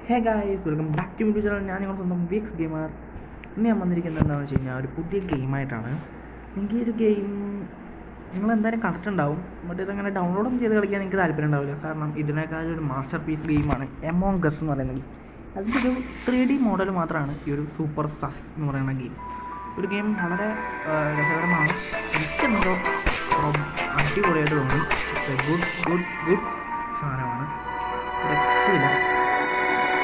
Hey guys, welcome back to YouTube channel. ഞാൻ നിങ്ങളുടെ സ്വന്തം വീക്സ് ഗെയിമർ. ഇന്ന് ഞാൻ വന്നിരിക്കുന്നത് എന്താണെന്ന് വെച്ച് കഴിഞ്ഞാൽ ഒരു പുതിയ ഗെയിമായിട്ടാണ്. എനിക്ക് ഈ ഒരു ഗെയിം നിങ്ങളെന്തായാലും കണ്ടിട്ടുണ്ടാവും, ബട്ട് ഇതങ്ങനെ ഡൗൺലോഡും ചെയ്ത് കളിക്കാൻ എനിക്ക് താല്പര്യം ഉണ്ടാവില്ല. കാരണം ഇതിനേക്കാളും ഒരു മാസ്റ്റർ പീസ് ഗെയിമാണ് എമോങ് അസ് എന്ന് പറയുന്നത്. അതിൻ്റെ ഒരു 3D മോഡൽ മാത്രമാണ് ഈ ഒരു സൂപ്പർ സസ് എന്ന് പറയുന്ന ഗെയിം. ഒരു ഗെയിം വളരെ രസകരമാണ്. എനിക്കെന്തോ അടിപൊളിയായിട്ട് തോന്നി. ഗുഡ് സാധനമാണ്. രക്ഷയില്ല.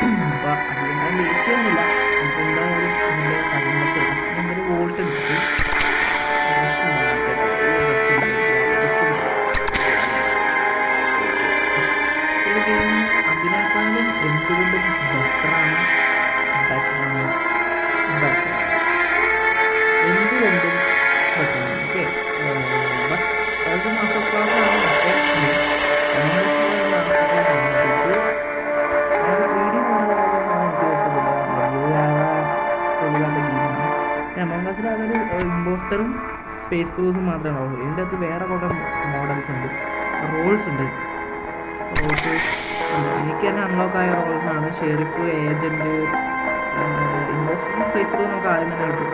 അപ്പോൾ അതിൻ്റെ ലേറ്റ് ഒന്നുമില്ല. നമുക്ക് എന്തായാലും അതിൻ്റെ കാര്യങ്ങളൊക്കെ ഒരു വോൾട്ട് എടുത്തിട്ട് ഈ ഗെയിം അതിനേക്കാളും എന്തുകൊണ്ടും ബെറ്ററാണ്. എന്തുകൊണ്ടും ബെറ്ററാണ്. ഓക്കെ, ബട്ട് അത് മാസ്റ്റർ ക്ലാസ്സാണ്. എമോങ് അസിൽ അതൊരു ഇമ്പോസ്റ്ററും സ്പേസ് ക്രൂസും മാത്രമേ ഉണ്ടാവുള്ളൂ. ഇതിൻ്റെ അകത്ത് വേറെ കുറേ മോഡൽസ് ഉണ്ട്, റോൾസ് ഉണ്ട്. എനിക്ക് തന്നെ അൺലോക്ക് ആയ റോൾസാണ് ഷെറിഫ്, ഏജൻറ്റ്, ഇമ്പോസ്റ്ററും സ്പേസ് ക്രൂ നമുക്ക് ആദ്യം തന്നെ കിട്ടും.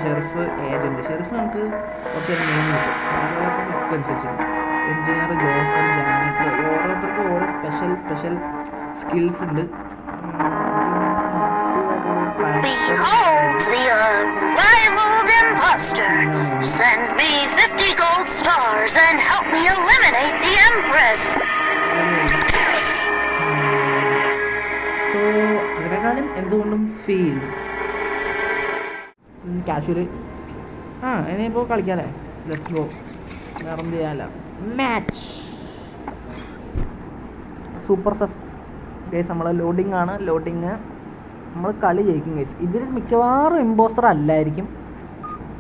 Sheriff, agent. ഷെറിഫ് നമുക്ക് കുറച്ച് മെയിൻ കിട്ടും. ഒക്കെ അനുസരിച്ചാണ്. എഞ്ചിനീയർ, ജോക്കർ, ജാനറ്റർ, ഓരോരുത്തർക്കും ഓരോ സ്പെഷ്യൽ സ്കിൽസ് ഉണ്ട്. Behold the unrivaled imposter! Send me 50 gold stars and help me eliminate the Empress! So അതിനേക്കാളും എന്തുകൊണ്ടും ഫീൽ കാഷ്വല്. ഇനിയിപ്പോൾ കളിക്കാമല്ലേ? Let's go. വേറെ ഒന്നും ചെയ്യാനല്ല. Match super sus guys. നമ്മളെ ലോഡിങ് ആണ്. നമ്മൾ കളി ജയിക്കും ഗൈസ്. ഇതിൽ മിക്കവാറും ഇമ്പോസ്റ്റർ അല്ലായിരിക്കും.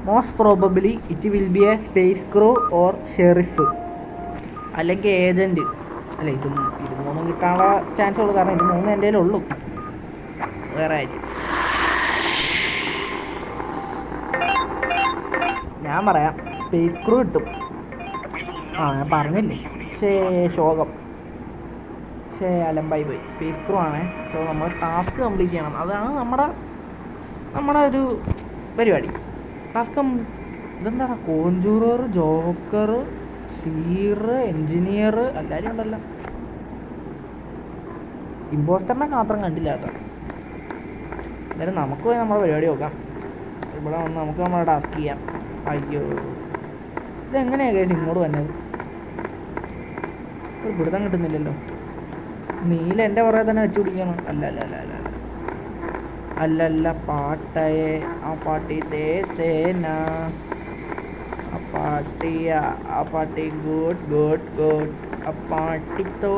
Most probably it will be a space crew or sheriff അല്ലെങ്കിൽ ഏജൻറ്റ്. അല്ല, ഇത് മൂന്നും കിട്ടാനുള്ള ചാൻസ് ഉള്ളൂ. കാരണം ഇത് മൂന്നും എൻ്റെ കയ്യിലുള്ളൂ. വേറെ ആയിരിക്കും. ഞാൻ പറയാം, സ്പേസ് ക്രൂ കിട്ടും. ഞാൻ പറഞ്ഞില്ലേ, ശോകം അലമ്പായി പോയി. സ്പേസ് ക്രൂ ആണേ. സോ നമ്മൾ ടാസ്ക് കംപ്ലീറ്റ് ചെയ്യണം. അതാണ് നമ്മുടെ ഒരു പരിപാടി. ടാസ്ക് ഇതെന്താ? കോൺജൂറർ, ജോക്കർ, സീർ, എൻജിനീയർ എല്ലാവരും ഉണ്ടല്ലോ. ഇമ്പോസ്റ്ററിനെ മാത്രം കണ്ടില്ല കേട്ടോ. എന്തായാലും നമുക്ക് പോയി നമ്മുടെ പരിപാടി നോക്കാം. ഇവിടെ വന്ന് നമുക്ക് നമ്മുടെ ടാസ്ക് ചെയ്യാം. അയ്യോ, ഇതെങ്ങനെയാണ് കേസ് ഇങ്ങോട്ട് വന്നത്? ഒരു പിടുത്തം കിട്ടുന്നില്ലല്ലോ. നീല എൻ്റെ പുറകെ തന്നെ വെച്ച് പിടിക്കണം. അല്ലല്ല പാട്ടയെ ആ പാട്ടി തേന ആ പാട്ടി ഗുഡ് ആ പാട്ടി തൂ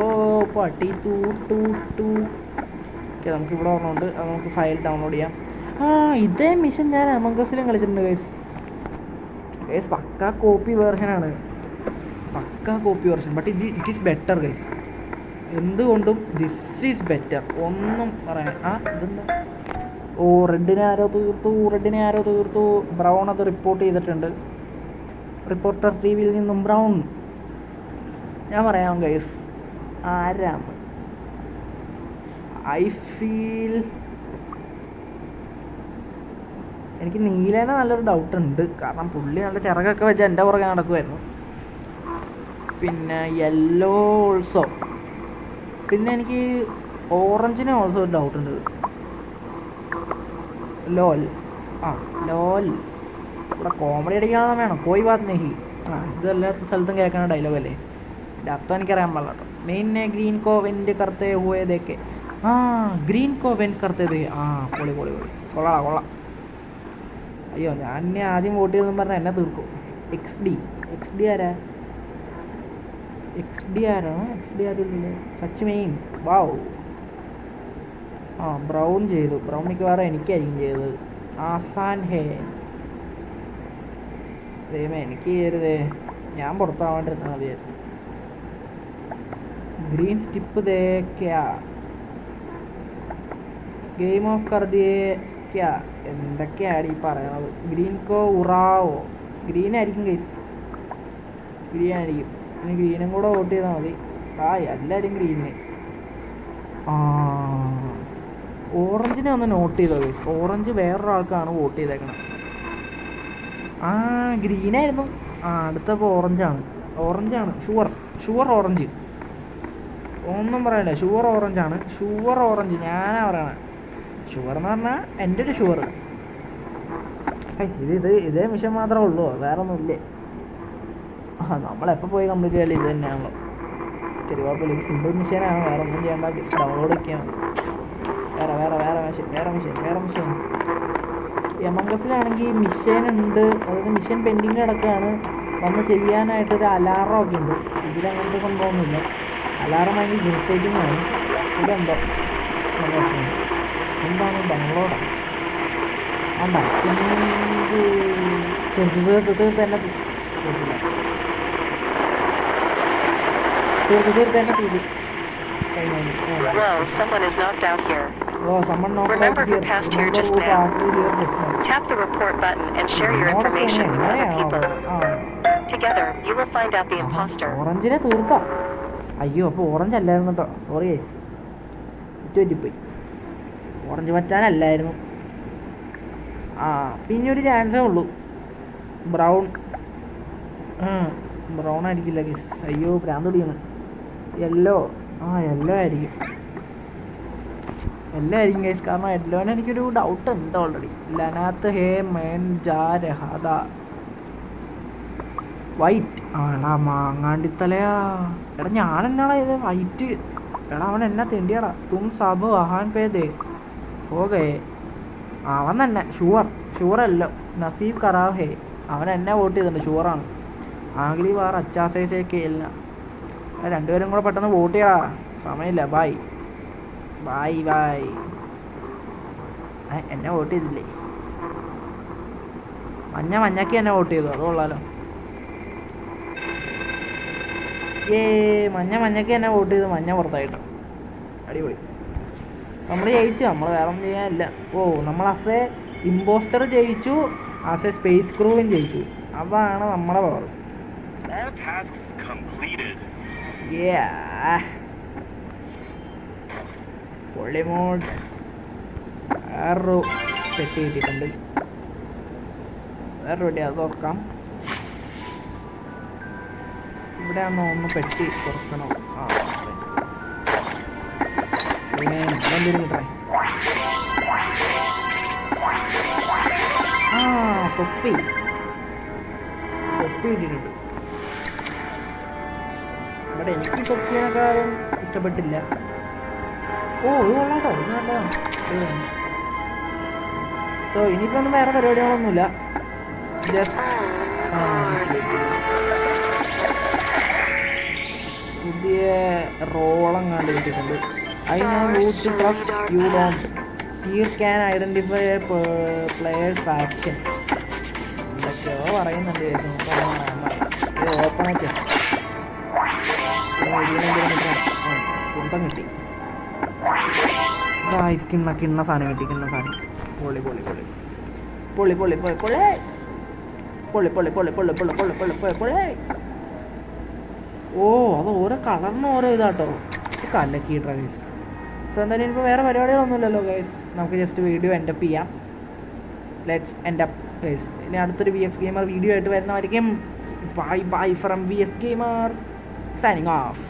ഓക്കെ. നമുക്കിവിടെ പറഞ്ഞുകൊണ്ട് അത് നമുക്ക് ഫയൽ ഡൗൺലോഡ് ചെയ്യാം. ഇതേ മിഷൻ ഞാൻ എമോങ് അസിലും കളിച്ചിട്ടുണ്ട് ഗൈസ്. പക്കാ കോപ്പി വേർഷനാണ്. But it is better guys. എന്തുകൊണ്ടും ദിസ് ഈസ് ബെറ്റർ. ഒന്നും പറയാൻ. ഇതെന്താ? റെഡിനെ ആരോ തീർത്തു. ബ്രൗൺ അത് റിപ്പോർട്ട് ചെയ്തിട്ടുണ്ട്. റിപ്പോർട്ടർ ടിവിയിൽ നിന്നും ബ്രൗൺ. ഞാൻ പറയാം ഗൈസ്, ആരാണ്? ഐ ഫീൽ എനിക്ക് നീലേനെ നല്ലൊരു ഡൗട്ട് ഉണ്ട്. കാരണം പുള്ളി നല്ല ചിറകൊക്കെ വെച്ച് എൻ്റെ പുറകെ നടക്കുമായിരുന്നു. പിന്നെ യെല്ലോ ഓൾസോ. പിന്നെ എനിക്ക് ഓറഞ്ചിനെ ഓൾസോ ഒരു ഡൗട്ട് ഉണ്ട്. ലോൽ ഇവിടെ കോമഡി അടിക്കാതെ വേണം. കോയി ബാത് നെഹി. ഇതെല്ലാ സ്ഥലത്തും കേൾക്കുന്ന ഡയലോഗ് അല്ലേ? എൻ്റെ അർത്ഥം എനിക്കറിയാൻ പാടില്ല കേട്ടോ. മെയിനെ ഗ്രീൻ കോ വെൻറ്റ് കർത്തേ ഹുവേതൊക്കെ. ഗ്രീൻ കോ വെൻറ്റ് കർത്തേത്. പൊളി കൊള്ളാം. അയ്യോ, ഞാൻ എന്നെ ആദ്യം വോട്ട് ചെയ്തെന്ന് പറഞ്ഞാൽ എന്നെ തീർക്കും. എക്സ് ഡി ആരുമില്ലേ? സച്ച് മെയിൻ. വാവ്. ബ്രൗൺ ചെയ്തു. ബ്രൗൺ മിക്കവാറും എനിക്കായിരിക്കും ചെയ്തത്. ആസാൻ ഹേ. എനിക്ക് ചെയ്യരുതേ. ഞാൻ പുറത്താവാണ്ടിരുന്നാൽ മതിയായിരുന്നു. ഗ്രീൻ സ്കിപ്പ് ദേക്കാ ഗെയിം ഓഫ് കർദിയേക്കാ. എന്തൊക്കെയാണ് ഈ പറയണത്? ഗ്രീൻ കോ ഉറാവോ. ഗ്രീൻ ആയിരിക്കും ഗൈസ്. ഗ്രീൻ ആയിരിക്കും. ഇനി ഗ്രീനും കൂടെ വോട്ട് ചെയ്താൽ മതി. എല്ലാവരും ഗ്രീന്. ആ, ഓറഞ്ചിനെ ഒന്ന് നോട്ട് ചെയ്തോ ഗൈസ്. ഓറഞ്ച് വേറൊരാൾക്കാണ് വോട്ട് ചെയ്തേക്കണം. ആ, ഗ്രീനായിരുന്നു. ആ, അടുത്തപ്പോൾ ഓറഞ്ചാണ്. Sure orange. ഒന്നും പറയല്ലേ, ഷുവർ ഓറഞ്ച് ഞാനാ പറയണേ. ഷുവർ എന്ന് പറഞ്ഞാൽ എൻ്റെ ഒരു ഷുവർ. ഇതേ മിഷൻ മാത്രമേ ഉള്ളൂ, വേറെ ഒന്നുമില്ലേ. ആ, നമ്മളെപ്പോൾ പോയി കംപ്ലീറ്റ് ചെയ്യാൻ ഇത് തന്നെയാണല്ലോ. ശരി, കുഴപ്പമില്ല. ഇത് സിമ്പിൾ മിഷനാണ്, വേറെ ഒന്നും ചെയ്യേണ്ട. ജസ്റ്റ് ഡൗൺലോഡ് ഒക്കെയാണ്. വേറെ മിഷൻ. എമംഗസിലാണെങ്കിൽ മിഷൻ ഉണ്ട്, അതായത് മിഷൻ പെൻഡിങ് കിടക്കുകയാണ്. വന്ന് ചെയ്യാനായിട്ടൊരു അലാറം ഒക്കെ ഉണ്ട്. ഇതിലങ്ങനത്തെ സംഭവമൊന്നുമില്ല. അലാറം ഭയങ്കര ഇറിറ്റേറ്റിംഗ് ആണ്. ഇതെന്തോ എന്താണ് ഡൗൺലോഡാണ് വേണ്ട. Hello, someone is knocked out here. Remember who passed here just now. Tap the report button and share your information with other people. Together, you will find out the imposter. ഓറഞ്ചിനെ തീർത്തോ? അയ്യോ, അപ്പോൾ orange അല്ലായിരുന്നു കേട്ടോ. Sorry guys, പറ്റിപ്പോയി. Orange പറ്റാനല്ലായിരുന്നു. ആ, പിന്നെ ഒരു ചാൻസേ ഉള്ളൂ. Brown ആയിരിക്കില്ല ഗൈസ്. അയ്യോ, ഭ്രാന്ത് പിടിക്കണം. യെല്ലോ ആയിരിക്കും ഗൈസ്. കാരണം യെല്ലോന് എനിക്കൊരു ഡൗട്ട് ഉണ്ട് ഓൾറെഡി. ലനാത്ത് ഹേ മേൻ ജാ രഹാദ. വൈറ്റ് ആടാ, മാങ്ങാണ്ടിത്തലയാ. എടാ, ഞാൻ എന്നാടാ ഇത് വൈറ്റ്? എടാ, അവൻ എന്നാ തെണ്ടിയാടാ. തും സബ് വഹാൻ പേ ദേ ഓകേ. അവൻ തന്നെ ഷുവറല്ലോ. നസീബ് ഖറാബ് ഹേ. അവൻ എന്നെ വോട്ട് ചെയ്തിട്ടുണ്ട്, ഷുവറാണ്. ആഗ്ലി ബാർ അച്ചാസേസൊക്കെ ഇല്ല. രണ്ടുപേരും കൂടെ പെട്ടെന്ന് വോട്ട് ചെയ്യടാ, സമയമില്ല. ബായ്. എന്നെ വോട്ട് ചെയ്തില്ലേ? മഞ്ഞക്ക് എന്നെ വോട്ട് ചെയ്തു, അത് കൊള്ളാലോ. മഞ്ഞക്ക് എന്നെ വോട്ട് ചെയ്തു. മഞ്ഞ പുറത്തായിട്ട് അടിപൊളി. നമ്മൾ ജയിച്ചു. നമ്മൾ വേറെ ഒന്നും ചെയ്യാനില്ല. നമ്മൾ ആസ് എ ഇമ്പോസ്റ്റർ ജയിച്ചു, ആസ് എ സ്പേസ് ക്രൂവും ജയിച്ചു. അതാണ് നമ്മളെ പവർ. പൊളിമോഡ് വേറൊരു സെറ്റ് ചെയ്തിട്ടുണ്ട്. വേറെ റെഡി, അത് തുറക്കാം. ഇവിടെ ആകുമ്പോൾ ഒന്ന് പെട്ടി തുറക്കണം. തൊപ്പി ഇട്ടിട്ടുണ്ട്. ഇവിടെ എനിക്ക് തൊപ്പിയേക്കാളും ഇഷ്ടപ്പെട്ടില്ല. ഇത് കൊള്ളാട്ടോ, ഇത് നല്ലതാണ്. സോ ഇനിയിപ്പോൾ ഒന്നും വേറെ പരിപാടികളൊന്നുമില്ല. ജസ്റ്റ് പുതിയ റോളെങ്ങാണ്ട് കിട്ടിയിട്ടുണ്ട്. You don't here can identify players action. എന്തൊക്കെയോ പറയുന്നുണ്ട്. ഓപ്പൺ ആക്കി കുന്തം കിട്ടി. കിണ്ണ സാധനം കിട്ടി. പൊളി. അത് ഓരോ കളറിന് ഓരോ ഇതാട്ടോ. കലക്കി ഗൈസ്. സോ എന്തായാലും ഇപ്പോൾ വേറെ പരിപാടികളൊന്നുമില്ലല്ലോ ഗൈസ്. നമുക്ക് ജസ്റ്റ് വീഡിയോ എൻഡപ്പ് ചെയ്യാം. Let's end up guys. ഇനി അടുത്തൊരു VX Gamer വീഡിയോ ആയിട്ട് വരുന്നതായിരിക്കും. Bye from VX Gamer signing off.